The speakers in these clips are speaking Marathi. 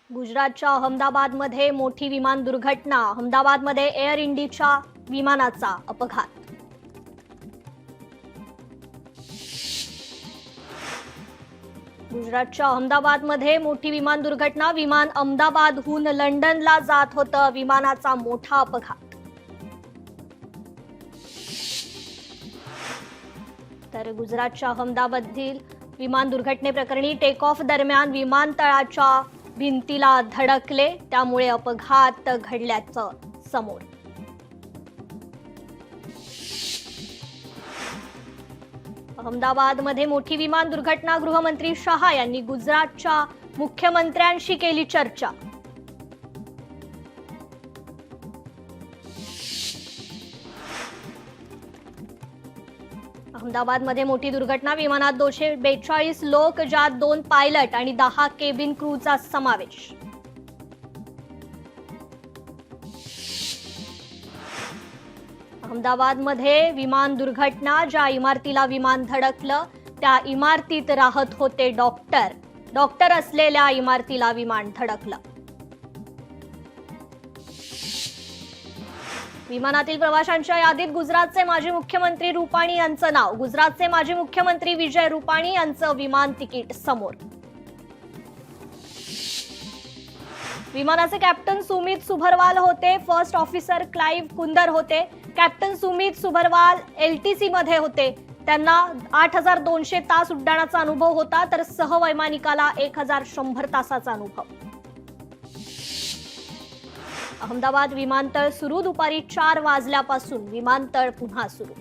गुजरातच्या अहमदाबादमध्ये मोठी विमान दुर्घटना. अहमदाबादमध्ये एअर इंडियाच्या विमानाचा अपघात. गुजरातच्या अहमदाबादमध्ये मोठी विमान दुर्घटना. विमान अहमदाबादहून लंडनला जात होतं. विमानाचा मोठा अपघात. तर गुजरातच्या अहमदाबादमधील विमान दुर्घटनेप्रकरणी टेक ऑफ दरम्यान विमानतळाच्या भिंतीला धडकले, त्यामुळे अपघात घडल्याचं समोर. अहमदाबादमध्ये मोठी विमान दुर्घटना. गृहमंत्री शहा यांनी गुजरातच्या मुख्यमंत्र्यांशी केली चर्चा. अहमदाबादमध्ये मोठी दुर्घटना. विमानात 242 लोक, ज्यात 2 पायलट आणि 10 केबिन क्रूचा समावेश. अहमदाबादमध्ये विमान दुर्घटना. ज्या इमारतीला विमान धडकलं त्या इमारतीत राहत होते डॉक्टर असलेल्या इमारतीला विमान धडकलं. विमानातील प्रवाशांच्या यादीत गुजरातचे माजी मुख्यमंत्री रुपाणी यांचं नाव. गुजरातचे माजी मुख्यमंत्री विजय रुपाणी यांचं विमान तिकीट समोर. विमानाचे कॅप्टन सुमित सुभरवाल होते. फर्स्ट ऑफिसर क्लाइव्ह कुंदर होते. कॅप्टन सुमित सुभरवाल LTC मध्ये होते. त्यांना 8200 तास उड्डाणाचा अनुभव होता, तर सहवैमानिकाला 1100 तासाचा अनुभव. अहमदाबाद विमानतळ सुरू. दुपारी 4 वाजल्यापासून विमानतळ पुन्हा सुरू.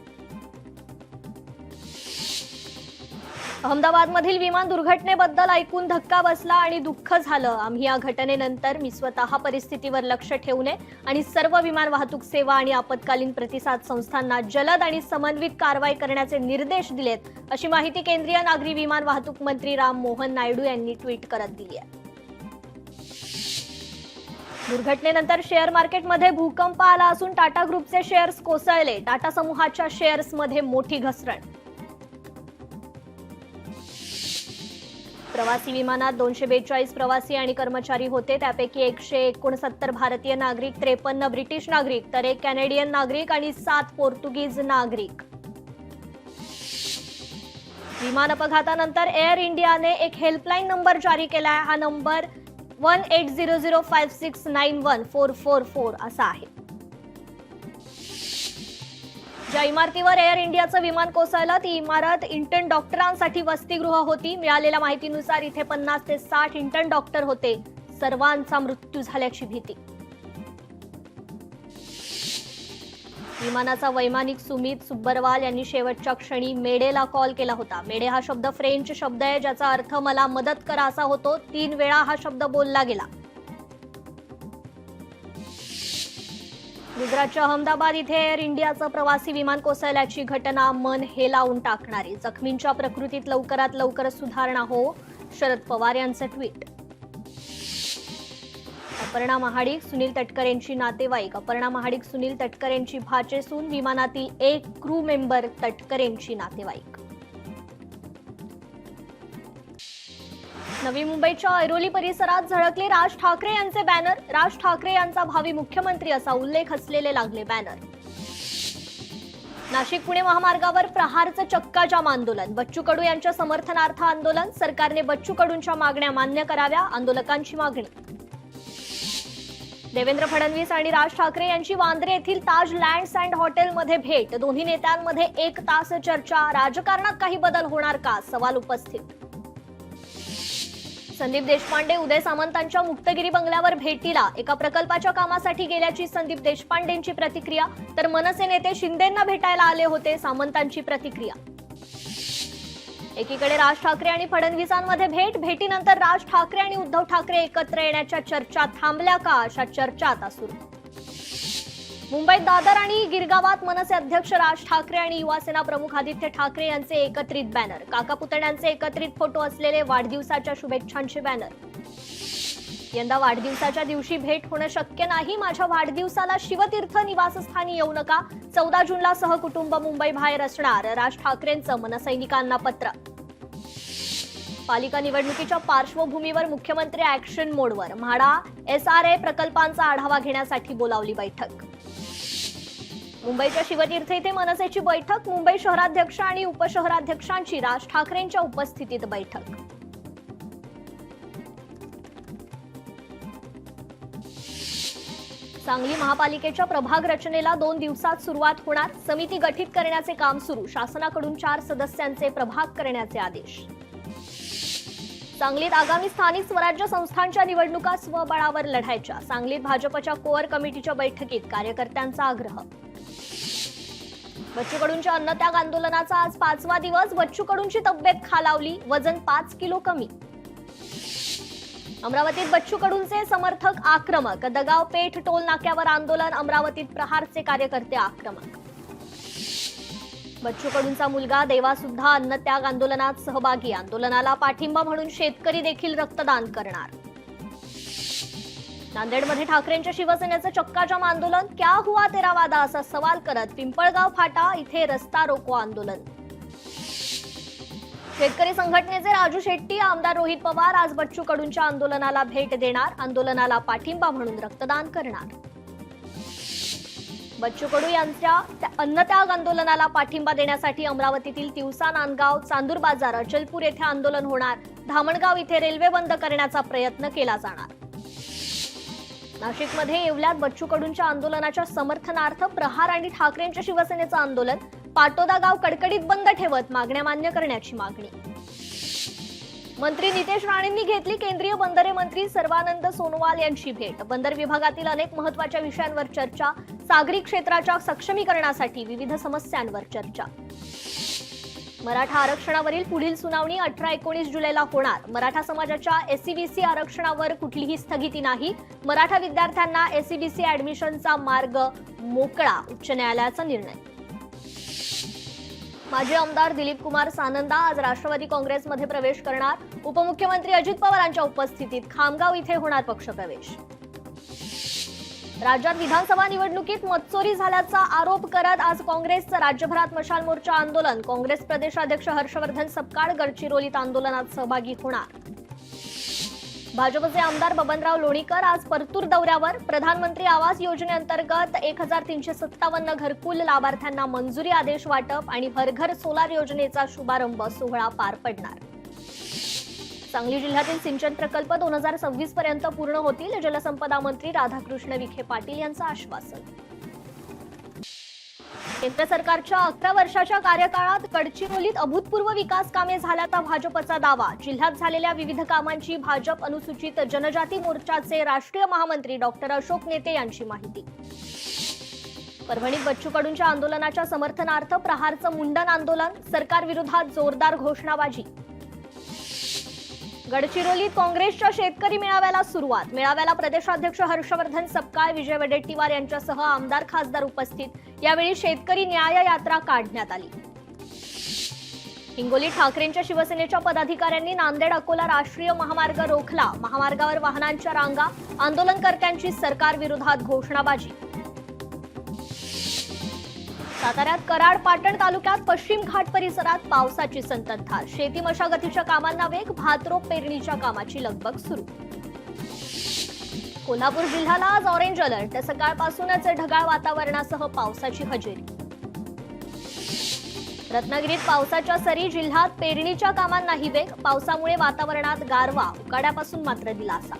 अहमदाबादमधील विमान दुर्घटनेबद्दल ऐकून धक्का बसला आणि दुःख झालं. आम्ही या घटनेनंतर मी स्वतः परिस्थितीवर लक्ष ठेवणे आणि सर्व विमान वाहतूक सेवा आणि आपत्कालीन प्रतिसाद संस्थांना जलद आणि समन्वित कारवाई करण्याचे निर्देश दिलेत, अशी माहिती केंद्रीय नागरी विमान वाहतूक मंत्री राम मोहन नायडू यांनी ट्विट करत दिली आहे. दुर्घटनेनंतर शेअर मार्केटमध्ये भूकंप आला असून टाटा ग्रुपचे शेअर्स कोसळले. टाटा समूहाच्या शेअर्समध्ये मोठी घसरण. प्रवासी विमानात 242 प्रवासी आणि कर्मचारी होते. त्यापैकी 169 भारतीय नागरिक, 53 ब्रिटिश नागरिक, तर 1 कॅनेडियन नागरिक आणि 7 पोर्तुगीज नागरिक. विमान अपघातानंतर एअर इंडियाने एक हेल्पलाईन नंबर जारी केला आहे. हा नंबर 180056914444 असा आहे. ज्या इमारतीवर एअर इंडियाचं विमान कोसळलं ती इमारत इंटर्न डॉक्टरांसाठी वसतिगृह होती. मिळालेल्या माहितीनुसार इथे 50 ते 60 इंटर्न डॉक्टर होते. सर्वांचा मृत्यू झाल्याची भीती. विमानाचा वैमानिक सुमित सुब्बरवाल यांनी शेवटच्या क्षणी मेडेला कॉल केला होता. मेडे हा शब्द फ्रेंच शब्द आहे, ज्याचा अर्थ मला मदत करा असा होतो. 3 वेळा हा शब्द बोलला गेला. गुजरातच्या अहमदाबाद इथे एअर इंडियाचं प्रवासी विमान कोसळल्याची घटना मन हेलावून टाकणारी. जखमींच्या प्रकृतीत लवकरात लवकर सुधारणा हो, शरद पवार यांचं ट्विट. अपर्णा महाडिक, सुनील तटकरेंची नातेवाईक. अपर्णा महाडिक सुनील तटकरेंची भाचेसून. विमानातील 1 क्रू मेंबर तटकरेंची नातेवाईक. नवी मुंबईच्या ऐरोली परिसरात झळकले राज ठाकरे यांचे बॅनर. राज ठाकरे यांचा भावी मुख्यमंत्री असा उल्लेख असलेले लागले बॅनर. नाशिक पुणे महामार्गावर प्रहारचं चक्काजाम आंदोलन. बच्चू कडू यांच्या समर्थनार्थ आंदोलन. सरकारने बच्चू कडूंच्या मागण्या मान्य कराव्या, आंदोलकांची मागणी. देवेंद्र फडणवीस आणि राज ठाकरे यांची वांद्रे येथील ताज लँड्स अँड हॉटेलमध्ये भेट. दोन्ही नेत्यांमध्ये 1 तास चर्चा. राजकारणात काही बदल होणार का, सवाल उपस्थित. संदीप देशपांडे उदय सामंतांच्या मुक्तगिरी बंगल्यावर भेटीला. एका प्रकल्पाच्या कामासाठी गेल्याची संदीप देशपांडेंची प्रतिक्रिया, तर मनसे नेते शिंदेंना भेटायला आले होते, सामंतांची प्रतिक्रिया. एकीकडे राज ठाकरे आणि फडणवीसांमध्ये भेट. भेटीनंतर राज ठाकरे आणि उद्धव ठाकरे एकत्र येण्याच्या चर्चा थांबल्या का, अशा चर्चा आता सुरू. मुंबईत दादर आणि गिरगावात मनसे अध्यक्ष राज ठाकरे आणि युवासेना प्रमुख आदित्य ठाकरे यांचे एकत्रित बॅनर. काका पुतण्यांचे एकत्रित फोटो असलेले वाढदिवसाच्या शुभेच्छांचे बॅनर. यंदा वाढदिवसाच्या दिवशी भेट होणं शक्य नाही. माझ्या वाढदिवसाला शिवतीर्थ निवासस्थानी येऊ नका. 14 जूनला सहकुटुंब मुंबई बाहेर असणार. राज ठाकरेंचं मनसैनिकांना पत्र. पालिका निवडणुकीच्या पार्श्वभूमीवर मुख्यमंत्री ऍक्शन मोडवर. म्हाडा SRA प्रकल्पांचा आढावा घेण्यासाठी बोलावली बैठक. मुंबईच्या शिवतीर्थ येथे मनसेची बैठक. मुंबई शहराध्यक्ष आणि उपशहराध्यक्षांची राज ठाकरेंच्या उपस्थितीत बैठक. सांगली महापालिकेच्या प्रभाग रचनेला 2 दिवसात सुरुवात होणार. समिती गठीत करण्याचे काम सुरू. शासनाकडून 4 सदस्यांचे प्रभाग करण्याचे आदेश. सांगलीत आगामी स्थानिक स्वराज्य संस्थांच्या निवडणुका स्वबळावर लढायच्या. सांगलीत भाजपच्या कोअर कमिटीच्या बैठकीत कार्यकर्त्यांचा आग्रह. बच्चू कडूंच्या अन्नत्याग आंदोलनाचा आज 5वा दिवस. बच्चू कडूंची तब्येत खालावली. वजन 5 किलो कमी. अमरावतीत बच्चू कडूंचे समर्थक आक्रमक. दगाव पेठ टोल नाक्यावर आंदोलन. अमरावतीत प्रहारचे कार्यकर्ते आक्रमक. बच्चू कडूंचा मुलगा देवा सुद्धा अन्नत्याग आंदोलनात सहभागी. आंदोलनाला पाठिंबा म्हणून शेतकरी देखील रक्तदान करणार. नांदेडमध्ये ठाकरेंच्या शिवसेनेचं चक्काजाम आंदोलन. क्या हुआ तेरा वादा असा सवाल करत पिंपळगाव फाटा इथे रस्ता रोको आंदोलन. शेतकरी संघटनेचे राजू शेट्टी, आमदार रोहित पवार आज बच्चू कडूंच्या आंदोलनाला भेट देणार. आंदोलनाला पाठिंबा म्हणून रक्तदान करणार. बच्चू कडू यांच्या अन्नत्याग आंदोलनाला पाठिंबा देण्यासाठी अमरावतीतील तिवसा, नांदगाव, चांदूर बाजार, अचलपूर येथे आंदोलन होणार. धामणगाव इथे रेल्वे बंद करण्याचा प्रयत्न केला जाणार. नाशिकमध्ये येवल्यात बच्चू कडूंच्या आंदोलनाच्या समर्थनार्थ प्रहार आणि ठाकरेंच्या शिवसेनेचं आंदोलन. पाटोदा गाव कडकडीत बंद ठेवत मागण्या मान्य करण्याची मागणी. मंत्री नितेश राणेंनी घेतली केंद्रीय बंदरे मंत्री सर्वानंद सोनोवाल यांची भेट. बंदर विभागातील अनेक महत्त्वाच्या विषयांवर चर्चा. सागरी क्षेत्राच्या सक्षमीकरणासाठी विविध समस्यांवर चर्चा. मराठा आरक्षणावरील पुढील सुनावणी 18-19 जुलैला होणार. मराठा समाजाच्या SCBC आरक्षणावर कुठलीही स्थगिती नाही. मराठा विद्यार्थ्यांना SCBC ऍडमिशनचा मार्ग मोकळा. उच्च न्यायालयाचा निर्णय. माजी आमदार दिलीप कुमार सानंदा आज राष्ट्रवादी काँग्रेसमध्ये प्रवेश करणार. उपमुख्यमंत्री अजित पवारांच्या उपस्थितीत खामगाव इथे होणार पक्षप्रवेश. राज्यात विधानसभा निवडणुकीत मतचोरी झाल्याचा आरोप करत आज काँग्रेसचं राज्यभरात मशाल मोर्चा आंदोलन. काँग्रेस प्रदेशाध्यक्ष हर्षवर्धन सपकाळ गडचिरोलीत आंदोलनात सहभागी होणार. भाजपचे आमदार बबनराव लोणीकर आज परतूर दौऱ्यावर. प्रधानमंत्री आवास योजनेअंतर्गत 1357 घरकुल लाभार्थ्यांना मंजुरी आदेश वाटप आणि हर घर सोलार योजनेचा शुभारंभ सोहळा पार पडणार. सांगली जिल्ह्यातील सिंचन प्रकल्प 2026 पर्यंत पूर्ण होतील. जलसंपदा मंत्री राधाकृष्ण विखे पाटील यांचं आश्वासन. केंद्र सरकारच्या 11 वर्षाच्या कार्यकाळात गडचिरोलीत अभूतपूर्व विकास कामे झाल्याचा भाजपचा दावा. जिल्ह्यात झालेल्या विविध कामांची भाजप अनुसूचित जनजाती मोर्चाचे राष्ट्रीय महामंत्री डॉक्टर अशोक नेते यांची माहिती. परभणीत बच्चू कडूंच्या आंदोलनाच्या समर्थनार्थ प्रहारचं मुंडन आंदोलन. सरकारविरोधात जोरदार घोषणाबाजी. गडचिरोलीत काँग्रेसच्या शेतकरी मेळाव्याला सुरुवात. मेळाव्याला प्रदेशाध्यक्ष हर्षवर्धन सपकाळ, विजय वडेट्टीवार यांच्यासह आमदार खासदार उपस्थित. यावेळी शेतकरी न्याय यात्रा काढण्यात आली. हिंगोलीत ठाकरेंच्या शिवसेनेच्या पदाधिकाऱ्यांनी नांदेड अकोला राष्ट्रीय महामार्ग रोखला. महामार्गावर वाहनांच्या रांगा. आंदोलनकर्त्यांची सरकारविरोधात घोषणाबाजी. साताऱ्यात कराड पाटण तालुक्यात पश्चिम घाट परिसरात पावसाची संततधार. शेती मशागतीच्या कामांना वेग. भातरोप पेरणीच्या कामाची लगबग सुरू. कोल्हापूर जिल्ह्याला आज ऑरेंज अलर्ट. सकाळपासूनच ढगाळ वातावरणासह पावसाची हजेरी. रत्नागिरीत पावसाच्या सरी. जिल्ह्यात पेरणीच्या कामांनाही वेग. पावसामुळे वातावरणात गारवा. उकाड्यापासून मात्र दिलासा.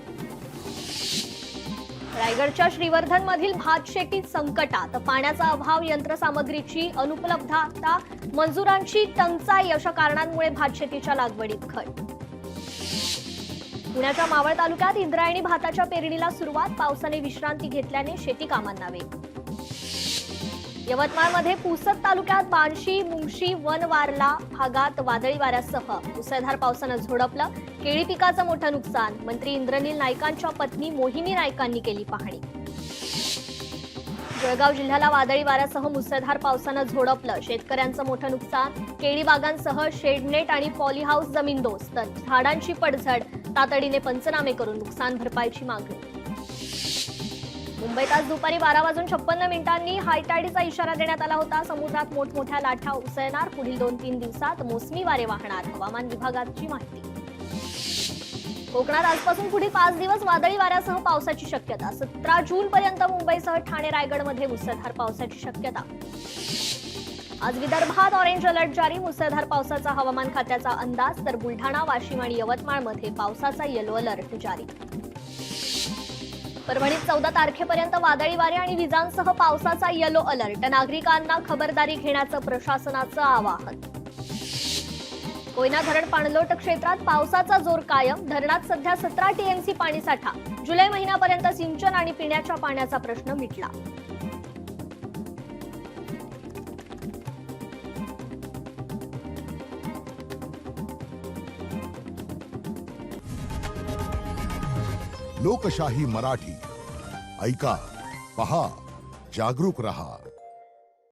रायगडच्या श्रीवर्धन मधील भात शेतीत संकटात. पाण्याचा अभाव, यंत्रसामग्रीची अनुपलब्धता, मजुरांची टंचाई अशा कारणांमुळे भात शेतीच्या लागवडीत घट. पुण्याच्या मावळ तालुक्यात इंद्रायणी भाताच्या पेरणीला सुरुवात. पावसाने विश्रांती घेतल्याने शेती कामांना वेग. यवतमाळमध्ये पुसद तालुक्यात बार्शी, मुंगशी, वनवारला भागात वादळी वाऱ्यासह मुसळधार पावसानं झोडपलं. केळी पिकाचं मोठं नुकसान. मंत्री इंद्रनील नाईकांच्या पत्नी मोहिनी नाईकांनी केली पाहणी. जळगाव जिल्ह्याला वादळी वाऱ्यासह मुसळधार पावसानं झोडपलं. शेतकऱ्यांचं मोठं नुकसान. केळी बागांसह शेडनेट आणि पॉलीहाऊस जमीनदोस्त. झाडांची पडझड. तातडीने पंचनामे करून नुकसान भरपाईची मागणी. मुंबईत आज दुपारी 12:56 हाय टाइडचा इशारा देण्यात आला होता. समुद्रात मोठमोठ्या लाटा उसळणार. पुढील 2-3 दिवसात मोसमी वारे वाहणार. हवामान विभागाची माहिती. कोकणात आजपासून पुढील 5 दिवस वादळी वाऱ्यासह पावसाची शक्यता. 17 जून पर्यंत मुंबईसह ठाणे रायगडमध्ये मुसळधार पावसाची शक्यता. आज विदर्भात ऑरेंज अलर्ट जारी. मुसळधार पावसाचा हवामान खात्याचा अंदाज. तर बुलढाणा, वाशिम आणि यवतमाळमध्ये पावसाचा येलो अलर्ट जारी. परभणीत 14 तारखेपर्यंत वादळी वारे आणि विजांसह पावसाचा येलो अलर्ट. नागरिकांना खबरदारी घेण्याचं प्रशासनाचं आवाहन. कोयना धरण पाणलोट क्षेत्रात पावसाचा जोर कायम. धरणात सध्या 17 टीएमसी पाणीसाठा. जुलै महिन्यापर्यंत सिंचन आणि पिण्याच्या पाण्याचा प्रश्न मिटला. लोकशाही मराठी ऐका, पहा, जागरूक रहा.